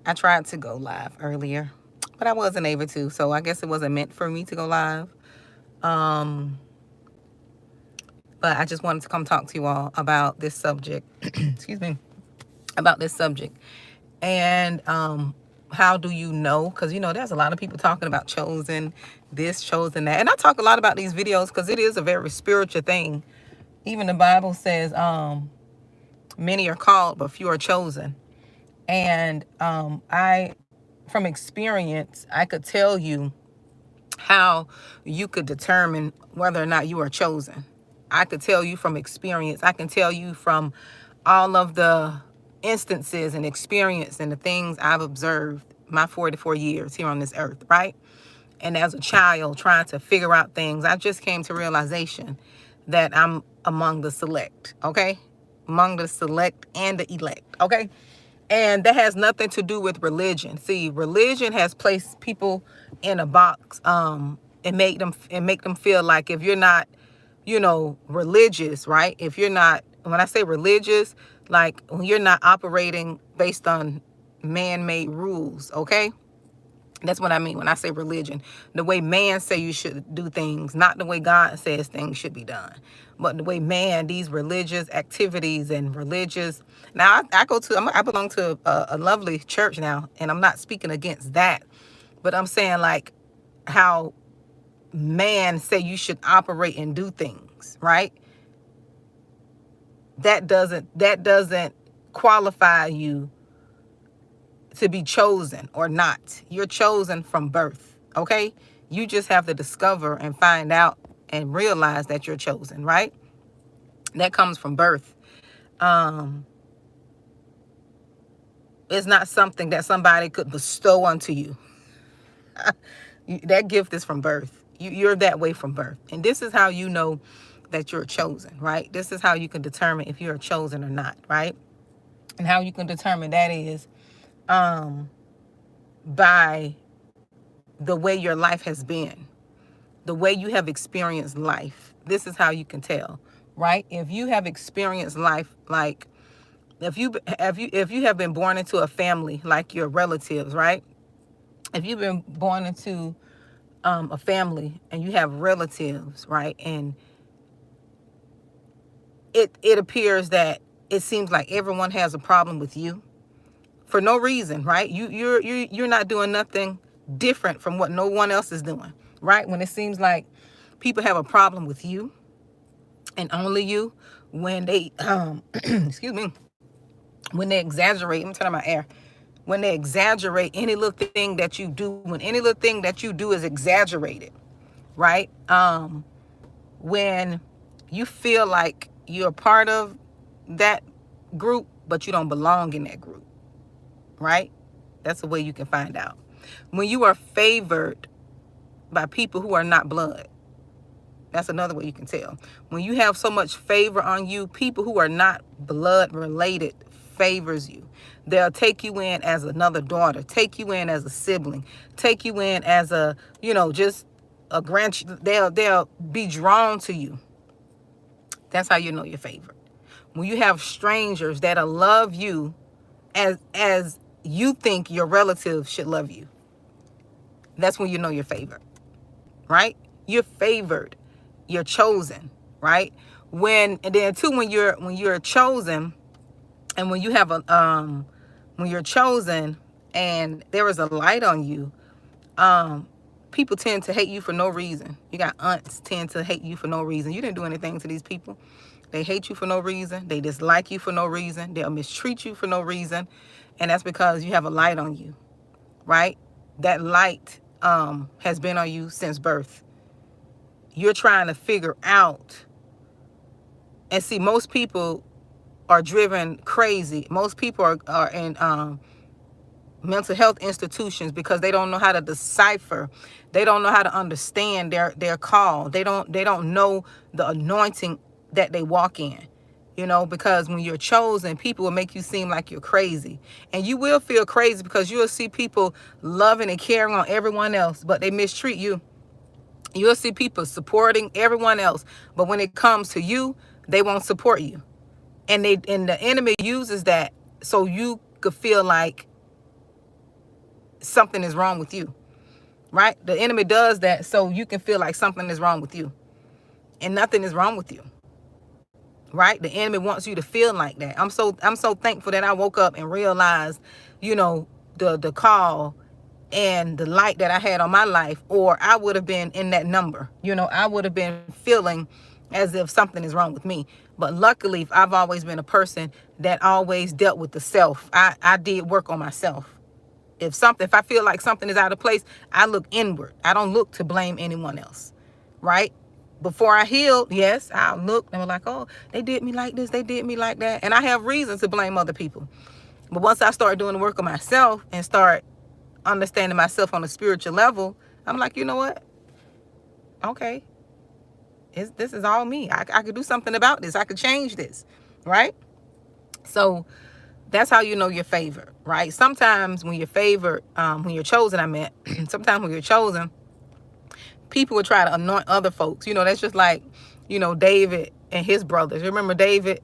I tried to go live earlier, but I wasn't able to. So I guess it wasn't meant for me to go live. Um, but I just wanted to come talk to you all about this subject. Excuse me, about this subject. And how do you know? Because, there's a lot of people talking about chosen this, chosen that. And I talk a lot about these videos because it is a very spiritual thing. Even the Bible says, many are called, but few are chosen. And from experience, I could tell you how you could determine whether or not you are chosen. I could tell you from experience. I can tell you from all of the instances and experience and the things I've observed my 44 years here on this earth, right? And as a child trying to figure out things, I just came to realization that I'm among the select, okay? Among the select and the elect, okay? And that has nothing to do with religion. See, religion has placed people in a box, and make them feel like if you're not, religious, right? If you're not, when I say religious, like when you're not operating based on man-made rules, okay? That's what I mean when I say religion. The way man say you should do things, not the way God says things should be done. But the way man, these religious activities and religious. Now, I belong to a lovely church now, and I'm not speaking against that. But I'm saying like how man say you should operate and do things, right? That doesn't qualify you to be chosen or not. You're chosen from birth, okay? You just have to discover and find out and realize that you're chosen, right? That comes from birth. Um, it's not something that somebody could bestow onto you. That gift is from birth. You're that way from birth. And this is how you know that you're chosen, right? This is how you can determine if you're chosen or not, right? And how you can determine that is by the way your life has been, the way you have experienced life. This is how you can tell, right? If you have experienced life, like if you have been born into a family like your relatives, right? If you've been born into a family and you have relatives, right? And it appears that it seems like everyone has a problem with you for no reason, right? You're not doing nothing different from what no one else is doing, right? When it seems like people have a problem with you and only you, when they excuse me, when they exaggerate. Let me turn on my air. When they exaggerate any little thing that you do, when any little thing that you do is exaggerated, right? When you feel like you're a part of that group, but you don't belong in that group, right? That's the way you can find out. When you are favored by people who are not blood, that's another way you can tell. When you have so much favor on you, people who are not blood related favors you. They'll take you in as another daughter, take you in as a sibling, take you in as a, just a they'll be drawn to you. That's how you know you're favored. When you have strangers that'll love you as you think your relatives should love you, that's when you know you're favored, right? You're favored. You're chosen, right? And then too, when you're chosen, and when you have when you're chosen and there is a light on you, people tend to hate you for no reason. You got aunts tend to hate you for no reason. You didn't do anything to these people. They hate you for no reason. They dislike you for no reason. They'll mistreat you for no reason. And that's because you have a light on you, right? That light has been on you since birth. You're trying to figure out, and see, most people are driven crazy. Most people are in mental health institutions because they don't know how to decipher. They don't know how to understand their call. They don't know the anointing that they walk in. Because when you're chosen, people will make you seem like you're crazy. And you will feel crazy because you'll see people loving and caring on everyone else, but they mistreat you. You'll see people supporting everyone else, but when it comes to you, they won't support you. And the enemy uses that so you could feel like something is wrong with you, right? The enemy does that so you can feel like something is wrong with you, and nothing is wrong with you, right? The enemy wants you to feel like that. I'm so thankful that I woke up and realized, you know, the call and the light that I had on my life, or I would have been in that number. You know, I would have been feeling as if something is wrong with me. But luckily, I've always been a person that always dealt with the self. I did work on myself. If I feel like something is out of place, I look inward. I don't look to blame anyone else, right? Before I healed, yes, I'll look and be like, oh, they did me like this, they did me like that. And I have reasons to blame other people. But once I start doing the work on myself and start understanding myself on a spiritual level, I'm like, you know what? Okay, this is all me. I could do something about this. I could change this, right? So that's how you know you're favored, right? Sometimes when you're favored, when you're chosen, sometimes when you're chosen, people would try to anoint other folks. You know, that's just like, you know, David and his brothers. You remember David,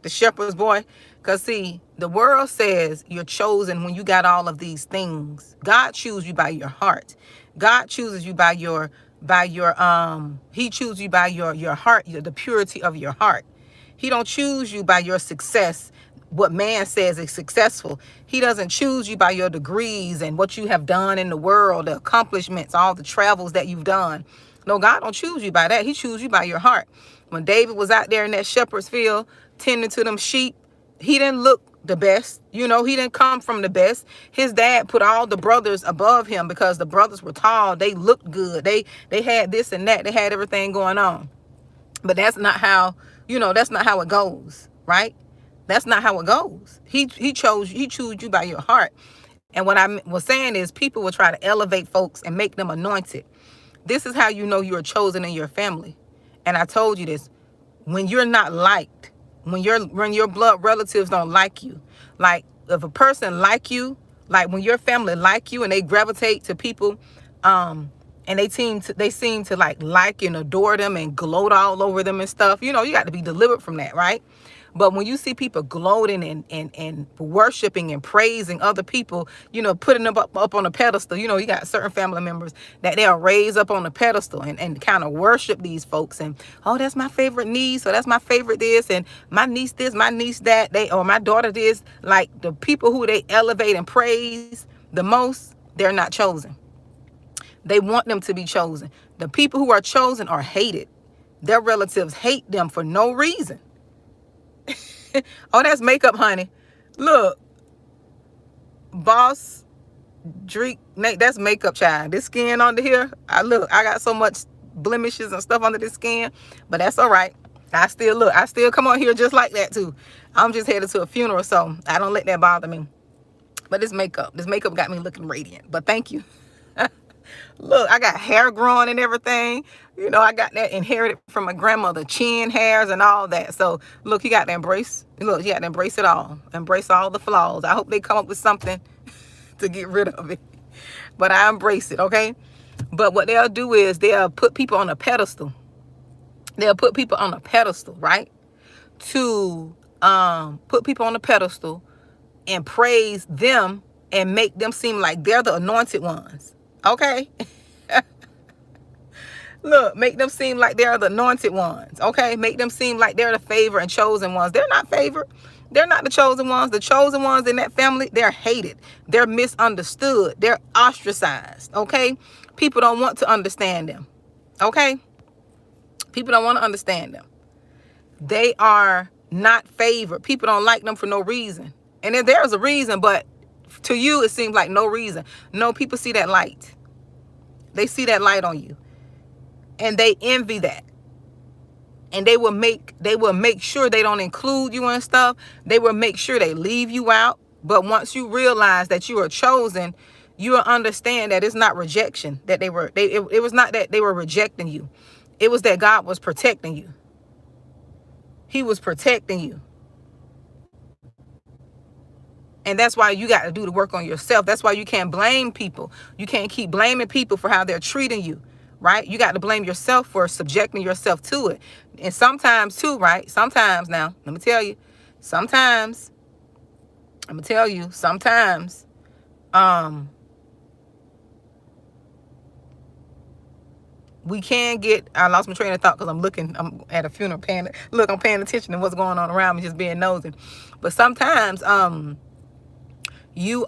the shepherd's boy? Because see, the world says you're chosen when you got all of these things. God chooses you by your heart. God chooses you by your he chooses you by your heart, the purity of your heart. He don't choose you by your success, what man says is successful. He doesn't choose you by your degrees and what you have done in the world, the accomplishments, all the travels that you've done. No, God don't choose you by that. He chooses you by your heart. When David was out there in that shepherd's field tending to them sheep, he didn't look the best. You know, he didn't come from the best. His dad put all the brothers above him because the brothers were tall. They looked good. They had this and that. They had everything going on. But that's not how, you know, that's not how it goes, right? That's not how it goes. He chose you by your heart. And what I was saying is people will try to elevate folks and make them anointed. This is how you know you are chosen in your family. And I told you this, when you're not liked, when your blood relatives don't like you, like if a person like you, like when your family like you and they gravitate to people, and they seem to like and adore them and gloat all over them and stuff, you know, you got to be delivered from that, right? But when you see people gloating and worshiping and praising other people, you know, putting them up on a pedestal, you know, you got certain family members that they'll raise up on a pedestal and kind of worship these folks. And, oh, that's my favorite niece, or that's my favorite this, and my niece this, my niece that, or my daughter this. Like the people who they elevate and praise the most, they're not chosen. They want them to be chosen. The people who are chosen are hated. Their relatives hate them for no reason. Oh, that's makeup, honey. Look, Boss Drake, that's makeup, child. This skin under here, I got so much blemishes and stuff under this skin, but that's all right. I still come on here just like that too. I'm just headed to a funeral, so I don't let that bother me. But this makeup got me looking radiant. But thank you. Look, I got hair growing and everything. You know, I got that inherited from my grandmother, chin hairs and all that. So, look, you got to embrace. Look, you got to embrace it all. Embrace all the flaws. I hope they come up with something to get rid of it. But I embrace it, okay? But what they'll do is they'll put people on a pedestal. They'll put people on a pedestal, right? To put people on a pedestal and praise them and make them seem like they're the anointed ones. Okay? Look, make them seem like they're the anointed ones. Okay? Make them seem like they're the favored and chosen ones. They're not favored. They're not the chosen ones. The chosen ones in that family, they're hated. They're misunderstood. They're ostracized. Okay? People don't want to understand them. Okay? People don't want to understand them. They are not favored. People don't like them for no reason. And if there's a reason, but to you, it seems like no reason. No, people see that light. They see that light on you. And they envy that. And they will make sure they don't include you and stuff. They will make sure they leave you out. But once you realize that you are chosen, you will understand that it's not rejection. That it was not that they were rejecting you. It was that God was protecting you. He was protecting you. And that's why you got to do the work on yourself. That's why you can't blame people. You can't keep blaming people for how they're treating you, right? You got to blame yourself for subjecting yourself to it. And sometimes too, right? Sometimes now, let me tell you, sometimes We can get, I lost my train of thought because I'm at a funeral I'm paying attention to what's going on around me, just being nosy. But sometimes you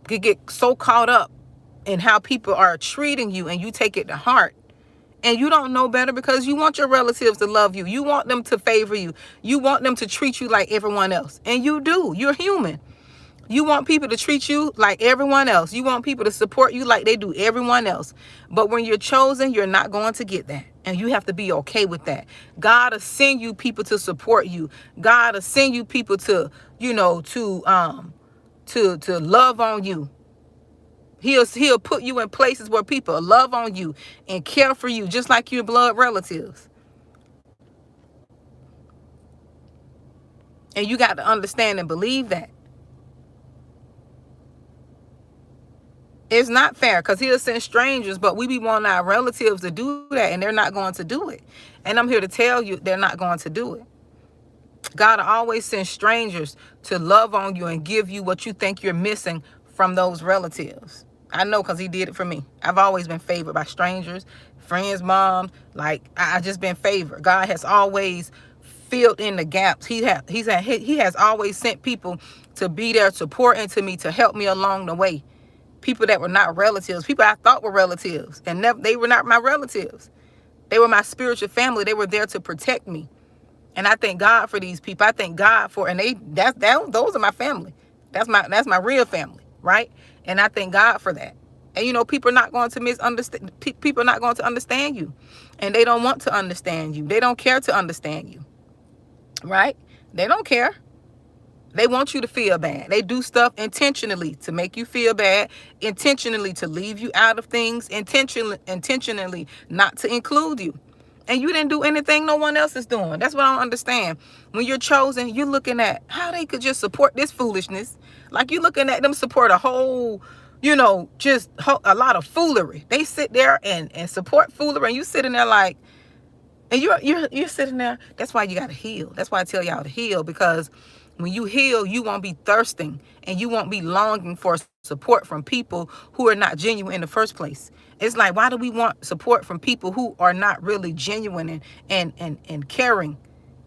could get so caught up in how people are treating you, and you take it to heart, and you don't know better because you want your relatives to love you. You want them to favor you. You want them to treat you like everyone else. And you do. You're human. You want people to treat you like everyone else. You want people to support you like they do everyone else. But when you're chosen, you're not going to get that. And you have to be okay with that. God will send you people to support you. God will send you people to, to love on you. He'll put you in places where people love on you and care for you, just like your blood relatives. And you got to understand and believe that. It's not fair because he'll send strangers, but we be wanting our relatives to do that, and they're not going to do it. And I'm here to tell you, they're not going to do it. God will always send strangers to love on you and give you what you think you're missing from those relatives. I know because he did it for me. I've always been favored by strangers, friends, moms. Like, I just been favored. God has always filled in the gaps. He has always sent people to be there, to pour into me, to help me along the way. People that were not relatives, people I thought were relatives, and they were not my relatives. They were my spiritual family. They were there to protect me. And I thank God for these people. I thank God for, and those are my family. That's my real family, right? And I thank God for that. And people are not going to misunderstand. People are not going to understand you, and they don't want to understand you. They don't care to understand you, right? They don't care. They want you to feel bad. They do stuff intentionally to make you feel bad, intentionally to leave you out of things, intentionally not to include you. And you didn't do anything no one else is doing. That's what I don't understand. When you're chosen, you're looking at how they could just support this foolishness. Like, you're looking at them support a whole, just a lot of foolery. They sit there and support foolery, and you sitting there like, and you're sitting there. That's why you got to heal. That's why I tell y'all to heal, because when you heal, you won't be thirsting and you won't be longing for support from people who are not genuine in the first place. It's like, why do we want support from people who are not really genuine and caring,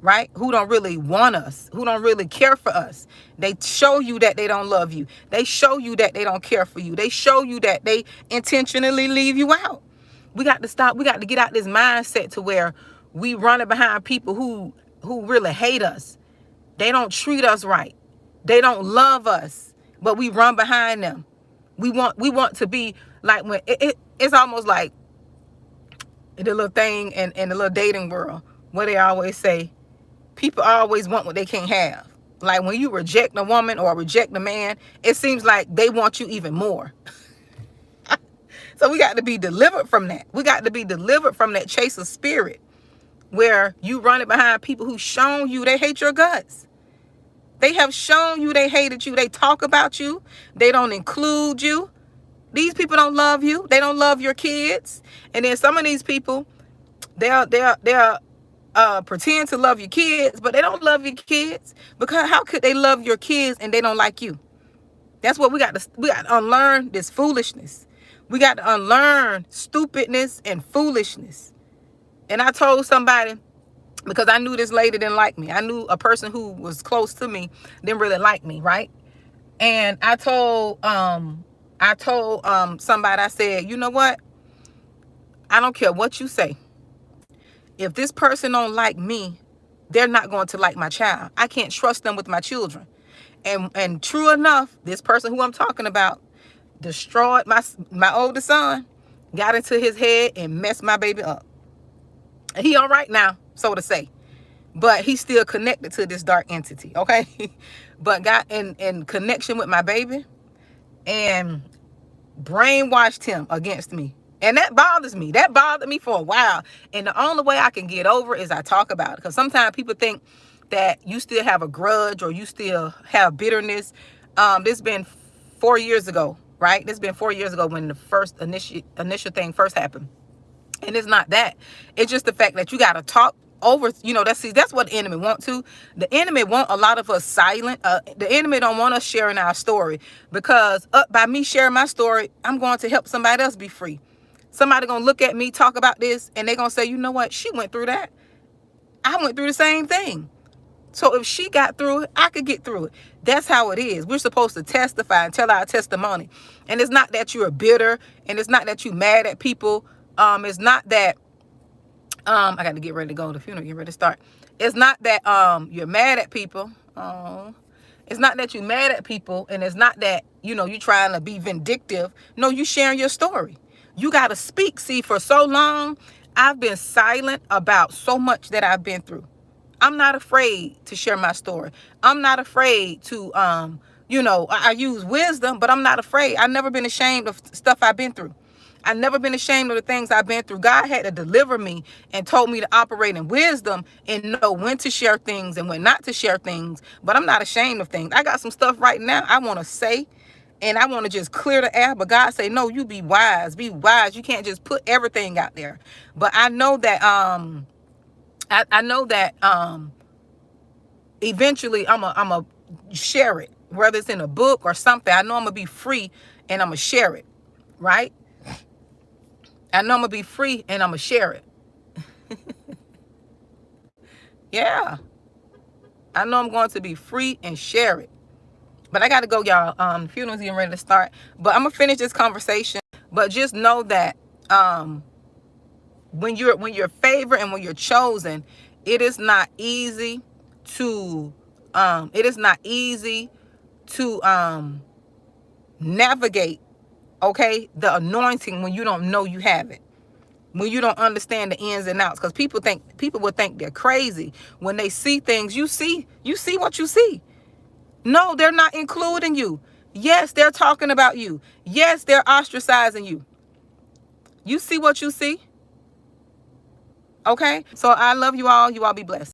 right? Who don't really want us, who don't really care for us. They show you that they don't love you. They show you that they don't care for you. They show you that they intentionally leave you out. We got to stop. We got to get out this mindset to where we running behind people who really hate us. They don't treat us right. They don't love us, but we run behind them. We want to be like, when it's almost like the little thing in the little dating world where they always say people always want what they can't have. Like, when you reject a woman or reject a man, it seems like they want you even more. So we got to be delivered from that. We got to be delivered from that chaser spirit where you running behind people who shown you they hate your guts. They have shown you they hated you. They talk about you. They don't include you. These people don't love you. They don't love your kids. And then some of these people, they'll pretend to love your kids, but they don't love your kids, because how could they love your kids and they don't like you? That's what we got to unlearn, this foolishness. We got to unlearn stupidness and foolishness. And I told somebody, because I knew this lady didn't like me. I knew a person who was close to me didn't really like me, right? And I told somebody, I said, you know what? I don't care what you say. If this person don't like me, they're not going to like my child. I can't trust them with my children. And true enough, this person who I'm talking about destroyed my oldest son, got into his head and messed my baby up. He all right now, so to say, but he's still connected to this dark entity, okay? But got in connection with my baby and brainwashed him against me. And that bothers me. That bothered me for a while. And the only way I can get over it is I talk about it. Because sometimes people think that you still have a grudge or you still have bitterness. This been 4 years ago, right? This been 4 years ago when the first initial thing first happened. And it's not that. It's just the fact that you got to talk over, that's what the enemy want to. The enemy want a lot of us silent. The enemy don't want us sharing our story, because by me sharing my story, I'm going to help somebody else be free. Somebody gonna look at me, talk about this, and they gonna say, you know what? She went through that. I went through the same thing. So if she got through it, I could get through it. That's how it is. We're supposed to testify and tell our testimony. And it's not that you're bitter, and it's not that you're mad at people. It's not that I got to get ready to go to the funeral, get ready to start. It's not that you're mad at people. It's not that you're mad at people, and it's not that, you know, you're trying to be vindictive. No, you sharing your story. You got to speak. See, for so long, I've been silent about so much that I've been through. I'm not afraid to share my story. I'm not afraid to, you know, I use wisdom, but I'm not afraid. I've never been ashamed of stuff I've been through. I've never been ashamed of the things I've been through. God had to deliver me and told me to operate in wisdom and know when to share things and when not to share things. But I'm not ashamed of things. I got some stuff right now I want to say, and I want to just clear the air. But God say, no, you be wise. Be wise. You can't just put everything out there. But I know that I know that eventually I'm a share it, whether it's in a book or something. I know I'm gonna be free and I'm gonna share it, right? I know I'm gonna be free and I'm gonna share it. Yeah, I know I'm going to be free and share it. But I gotta go, y'all. The funeral's getting ready to start. But I'm gonna finish this conversation. But just know that when you're favored and when you're chosen, it is not easy to navigate, okay, the anointing when you don't know you have it, when you don't understand the ins and outs. Because people will think they're crazy when they see things. You see what you see. No, they're not including you. Yes, they're talking about you. Yes, they're ostracizing you. You see what you see. Okay, so I love you all. You all be blessed.